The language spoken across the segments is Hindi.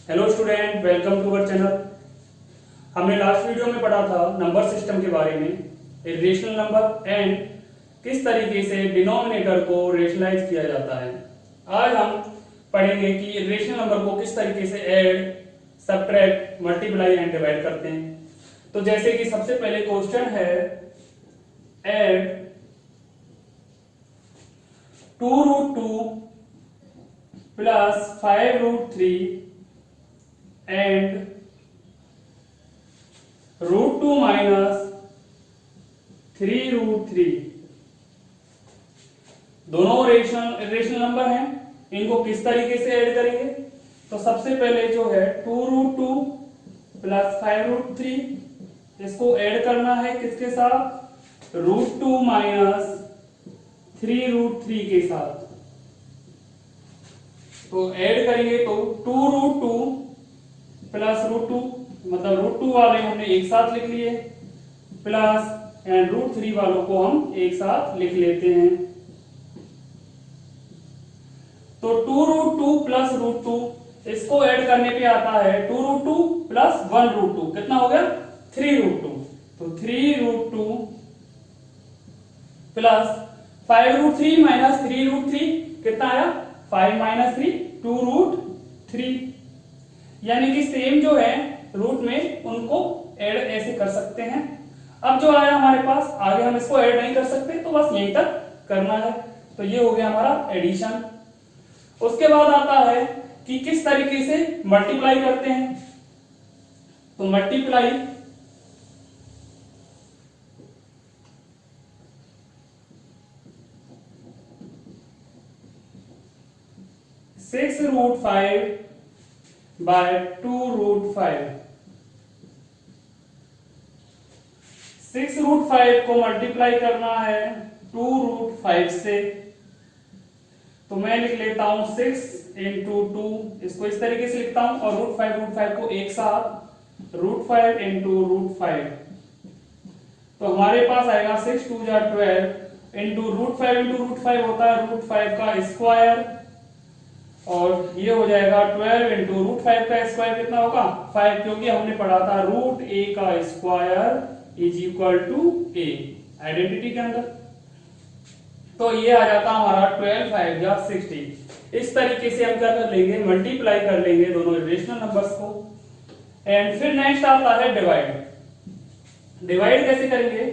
Hello student, welcome to our channel. हमने लास्ट वीडियो में पढ़ा था नंबर सिस्टम के बारे में, रेशनल नंबर एंड किस तरीके से डिनोमिनेटर को रेशनलाइज किया जाता है। आज हम पढ़ेंगे कि रेशनल नंबर को किस तरीके से add, subtract, multiply and divide करते हैं। तो जैसे कि सबसे पहले क्वेश्चन है, ऐड 2√2 प्लस 5√3 एंड √2 माइनस 3√3। दोनों रेशनल नंबर हैं, इनको किस तरीके से ऐड करेंगे। तो सबसे पहले जो है 2√2 प्लस 5√3, इसको ऐड करना है किसके साथ, √2 माइनस 3√3 के साथ। तो ऐड करेंगे तो 2√2 प्लस √2, मतलब √2 वाले हमने एक साथ लिख लिए, प्लस एंड √3 वालों को हम एक साथ लिख लेते हैं। तो 2√2 प्लस √2, इसको ऐड करने पे आता है 2√2 प्लस 1√2, कितना हो गया 3√2। तो 3√2 प्लस 5√3 माइनस 3√3 कितना आया 5 माइनस 3 2√3। यानी कि सेम जो है रूट में उनको ऐड ऐसे कर सकते हैं। अब जो आया हमारे पास, आगे हम इसको ऐड नहीं कर सकते, तो बस यहीं तक करना है। तो ये हो गया हमारा एडिशन। उसके बाद आता है कि किस तरीके से मल्टीप्लाई करते हैं। तो मल्टीप्लाई 6√5 बाय 2√5। 6√5 को मल्टीप्लाई करना है 2√5 से। तो मैं लिख लेता हूं 6 इंटू 2, इसको इस तरीके से लिखता हूं, और √5 को एक साथ √5 इंटू √5। तो हमारे पास आएगा 6 2 जा 12 इंटू √5 होता है √5 का स्क्वायर, और ये हो जाएगा 12 इंटू √5 का स्क्वायर कितना होगा 5, क्योंकि हमने पढ़ा था √a का square is equal to a identity के अंदर। तो ये आ जाता हमारा 12 5 जा 60। इस तरीके से हम क्या कर लेंगे, मल्टीप्लाई कर लेंगे दोनों रेशनल नंबर्स को। एंड फिर नेक्स्ट आता है डिवाइड। डिवाइड कैसे करेंगे,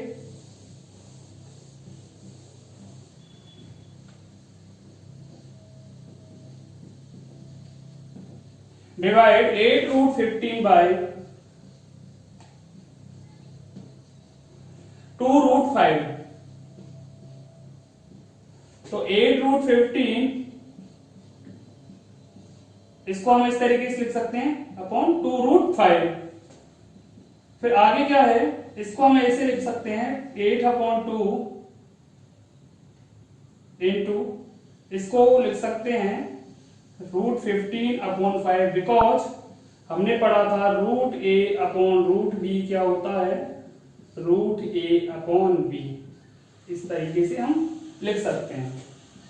डिवाइड 8√15 बाय 2√5। तो 8√15 इसको हम इस तरीके से लिख सकते हैं अपॉन 2√5। फिर आगे क्या है, इसको हम ऐसे लिख सकते हैं 8/2 इंटू, इसको लिख सकते हैं √15/5, बिकॉज हमने पढ़ा था √a/√b क्या होता है √a/b। इस तरीके से हम लिख सकते हैं।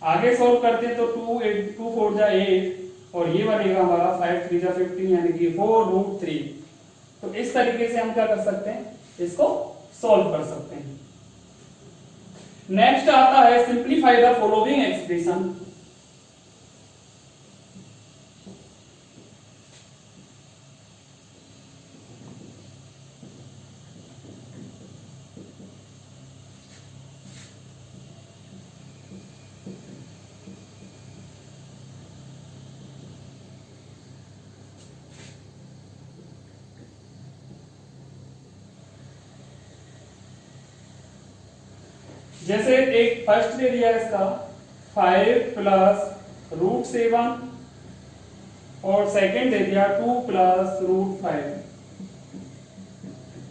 आगे सॉल्व करते हैं तो 2 4 जा 8, और ये बनेगा हमारा 5 3 जा 15, यानी कि 4√3। तो इस तरीके से हम क्या कर सकते हैं, इसको सॉल्व कर सकते हैं। नेक्स्ट आता है सिंप्लीफाई द फॉलोइंग एक्सप्रेशन। जैसे एक फर्स्ट दे दिया इसका 5 प्लस √7, और सेकंड दे दिया 2 प्लस √5।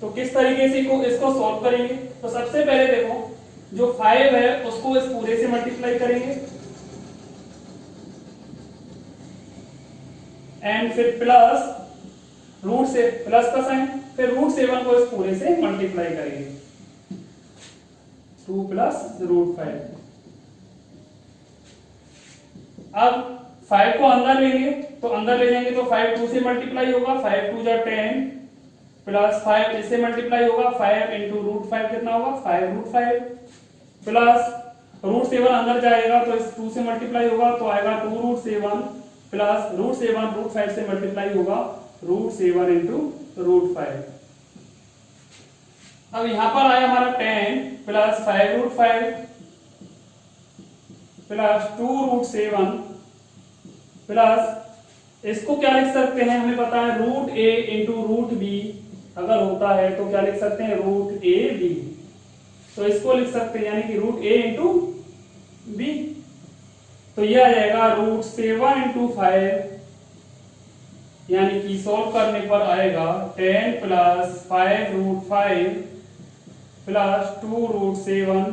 तो किस तरीके से इसको सॉल्व करेंगे। तो सबसे पहले देखो, जो 5 है उसको इस पूरे से मल्टीप्लाई करेंगे, एंड फिर प्लस रूट से प्लस का साइन, फिर √7 को इस पूरे से मल्टीप्लाई करेंगे, 2 प्लस √5। अब 5 को अंदर लेंगे तो अंदर ले जाएंगे तो 5 2 से मल्टीप्लाई होगा, 5 2 जा 10 प्लस 5 इससे मल्टीप्लाई होगा, 5 इंटू रूट 5 कितना होगा 5 रूट 5 प्लस रूट 7 अंदर जाएगा तो इस 2 से मल्टीप्लाई होगा तो आएगा 2 रूट 7 प्लस रूट 7 रूट 5 से मल्टीप्लाई होगा रूट 7 इंटू रूट 5। अब यहां पर आया हमारा 10 plus 5 root 5 plus 2 root 7 plus इसको क्या लिख सकते हैं, हमें पता है root A into root B अगर होता है तो क्या लिख सकते हैं रूट ए बी, तो इसको लिख सकते हैं यानी कि रूट ए इंटू बी, तो यह आ जाएगा रूट 7 इंटू 5 यानी कि सॉल्व करने पर आएगा 10 plus 5 root 5 plus 2 root 7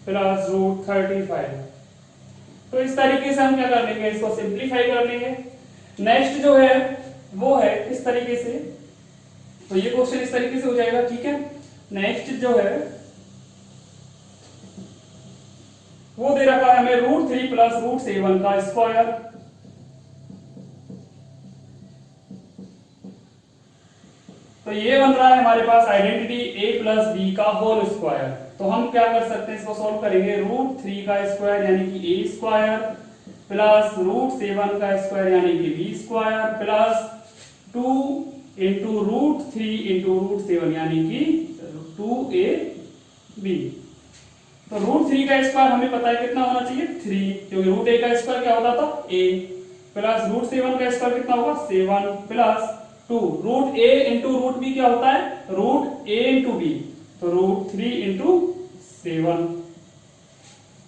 plus root 35। तो इस तरीके से हम क्या कर लेंगे, इसको सिंप्लीफाई कर लेंगे। नेक्स्ट जो है वो है इस तरीके से, तो ये क्वेश्चन इस तरीके से हो जाएगा, ठीक है। नेक्स्ट जो है वो दे रखा है हमें रूट 3 प्लस रूट 7 का स्क्वायर, तो ये बन रहा है हमारे पास आइडेंटिटी a प्लस बी का होल स्क्वायर। तो हम क्या कर सकते हैं, इसको सॉल्व करेंगे रूट 3 का स्क्वायर यानी कि a स्क्वायर प्लस रूट 7 का स्क्वायर यानी कि b square plus 2 into root 3 into root 7 यानी कि 2ab। तो रूट 3 का स्क्वायर हमें पता है कितना होना चाहिए 3, क्योंकि रूट a का स्क्वायर क्या होता था a प्लस रूट 7 का स्क्वायर कितना होगा 7 plus 2 root a into root b क्या होता है रूट a इंटू b, तो रूट 3 इंटू 7,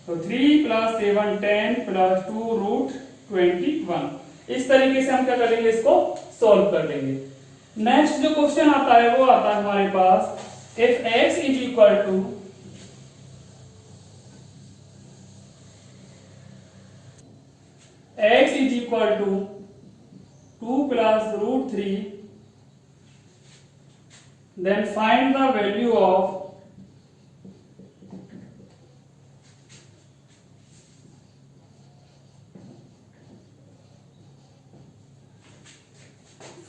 तो 3 प्लस 7 10 प्लस 2 रूट 21। इस तरीके से हम क्या करेंगे, इसको सॉल्व कर लेंगे। नेक्स्ट जो क्वेश्चन आता है वो आता है हमारे पास if x is equal to x is equal to 2 plus root 3, then find the value of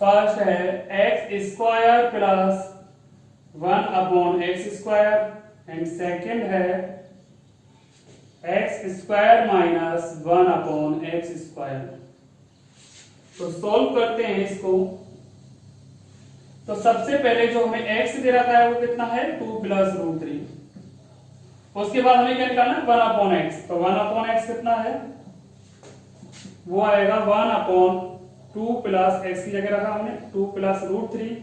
first है x square plus 1 upon x square and second है x square minus 1 upon x square. तो सॉल्व करते हैं इसको। तो सबसे पहले जो हमें x दे रखा है वो कितना है 2 प्लस रूट 3, उसके बाद हमें क्या निकालना है 1 अपॉन एक्स, तो 1 अपॉन एक्स कितना है वो आएगा 1 अपॉन 2 प्लस एक्स की जगह रखा हमने 2 प्लस रूट 3।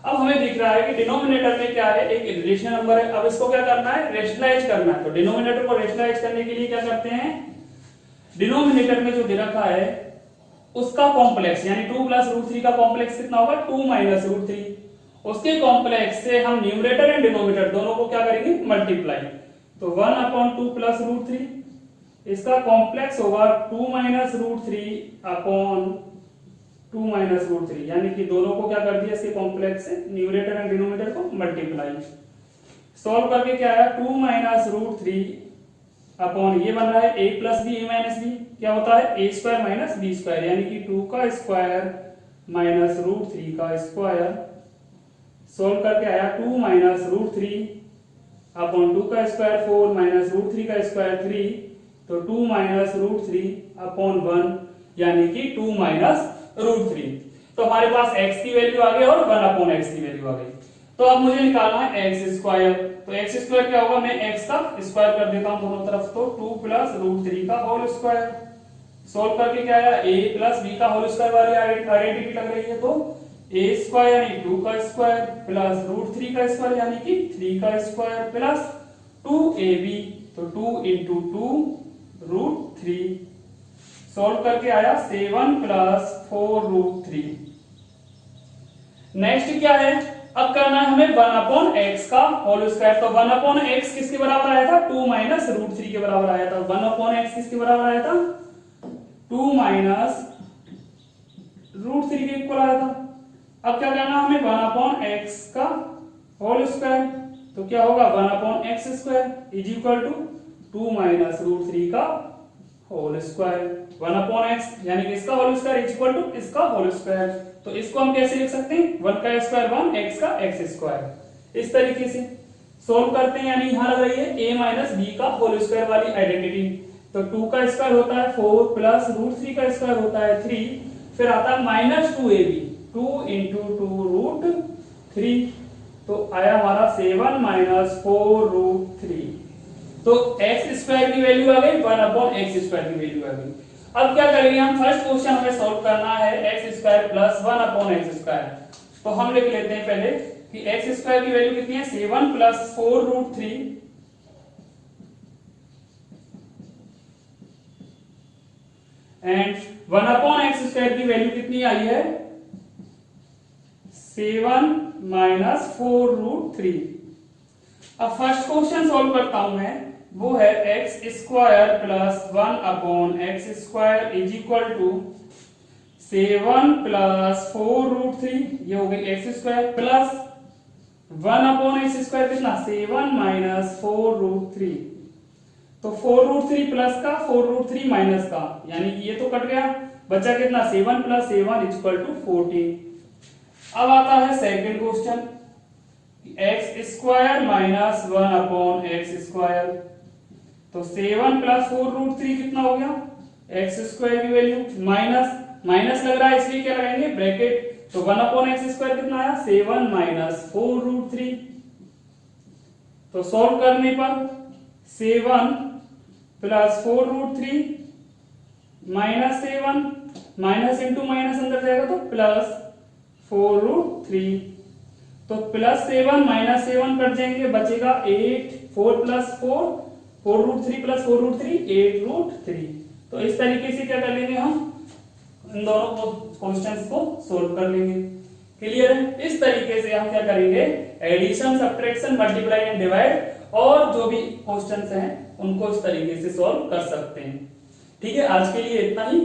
अब हमें दिख रहा है कि डिनोमिनेटर में क्या है एक रेशनल नंबर है, अब इसको क्या करना है रेशनलाइज करना है। तो डिनोमिनेटर को रेशनलाइज करने के लिए क्या करते हैं, डिनोमिनेटर में जो दे रखा है उसका कॉम्प्लेक्स यानी 2 प्लस रूट 3 का कॉम्प्लेक्स कितना होगा 2 माइनस रूट 3, उसके कॉम्प्लेक्स से हम न्यूमरेटर एंड डिनोमिनेटर दोनों को क्या करेंगे मल्टीप्लाई, तो 1 अपॉन 2 प्लस रूट 3, इसका कॉम्प्लेक्स होगा 2 minus root 3 upon 2 minus root 3, यानी कि दोनों को क्या कर दिया इसके कॉम्प्लेक्स से न्यूमरेटर एंड डिनोमिनेटर को मल्टीप्लाई। सॉल्व करके क्या आया 2 माइनस रूट 3 अपॉन ये बन रहा है a plus B a minus B, क्या होता है a square minus B square यानी कि 2 का स्क्वायर माइनस रूट 3 का स्क्वायर। सॉल्व करके आया 2 माइनस रूट 3 अपॉन 2 का स्क्वायर 4 माइनस रूट 3 का स्क्वायर 3, तो 2 माइनस रूट 3 अपॉन 1 यानी कि 2 माइनस रूट 3। तो हमारे पास x की वैल्यू आ गई और 1 अपॉन x की वैल्यू आ गई। तो अब मुझे निकालना है x स्क्वायर, तो x स्क्वायर क्या होगा मैं x का स्क्वायर कर देता हूं दोनों तरफ, तो 2 प्लस रूट 3 का होल स्क्वायर। सॉल्व करके क्या आया a प्लस b का होल स्क्वायर वाली आइडेंटिटी लग रही है, तो a स्क्वायर यानी 2 का स्क्वायर प्लस रूट 3 का स्क्वायर यानी कि 3 का स्क्वायर प्लस 2ab, तो 2 इंटू 2 रूट 3। सॉल्व करके आया 7 प्लस 4 रूट 3। नेक्स्ट क्या है, अब करना है हमें 1 अपॉन एक्स का होल स्क्वायर, तो 1 अपॉन एक्स किसके बराबर आया था 2 माइनस रूट 3 के बराबर आया था, 1 अपॉन एक्स किसके बराबर आया था 2 माइनस रूट 3 के इक्वल आया था। अब क्या करना हमें 1 अपॉन एक्स का होल स्क्वायर, तो क्या होगा 1 upon x square is equal to 2 minus root 3 का होल स्क्वायर 1 अपॉन एक्स, यानी कि इसका whole square is equal to इसका होल स्क्वायर। तो इसको हम कैसे लिख सकते हैं, 1 का स्क्वायर 1, x का x स्क्वायर। इस तरीके से सोल्व करते हैं, यानी यहां लग रही है a माइनस बी का होल स्क्वायर वाली आइडेंटिटी। तो 2 का स्क्वायर होता है 4 प्लस रूट 3 का स्क्वायर होता है 3, फिर आता है माइनस 2ab, 2 इंटू 2 रूट 3, तो आया हमारा 7 माइनस 4 रूट 3। तो एक्स स्क्वायर की वैल्यू आ गई, 1 अपॉन एक्स स्क्वायर की वैल्यू आ गई। अब क्या करेंगे हम, फर्स्ट क्वेश्चन हमें सॉल्व करना है x square plus 1 upon x square. तो हम लिख लेते हैं पहले कि एक्स स्क्वायर की वैल्यू कितनी है, 7 plus 4 root 3 and 1 upon x square की वैल्यू कितनी आई है, 7 माइनस 4 रूट 3। अब फर्स्ट क्वेश्चन सॉल्व करता हूं मैं, वो है x square plus 1 upon x square is equal to 7 plus 4 root 3, ये हो गई x square, plus 1 upon x square कितना, 7 माइनस 4 रूट 3। तो 4 रूट 3 प्लस का 4 रूट 3 माइनस का, यानी कि ये तो कट गया, बचा कितना 7 प्लस 7 इज इक्वल टू 14। अब आता है second question, x square minus 1 upon x square. तो 7 प्लस 4 रूट 3 कितना हो गया, एक्स स्क्वायर की वैल्यू माइनस माइनस लग रहा है इसलिए क्या लगाएंगे ब्रैकेट, तो 1 अपॉन एक्स स्क्वायर कितना आया, 7 माइनस 4 रूट 3। तो सॉल्व करने पर 7 plus 4 root 3 minus 7, minus into minus अंदर जाएगा तो प्लस 4 रूट 3। तो प्लस 7 माइनस 7 कट जाएंगे, बचेगा 8, 4 plus 4, 4 root 3 plus 4 root 3, 8 root 3। तो इस तरीके से क्या कर लेंगे हम, इन दोनों को क्वेश्चंस को सोल्व कर लेंगे। क्लियर है? इस तरीके से हम क्या करेंगे, addition, subtraction, multiply and divide और जो भी क्वेश्चंस हैं उनको इस तरीके से सॉल्व कर सकते हैं। ठीक है, आज के लिए इतना ही।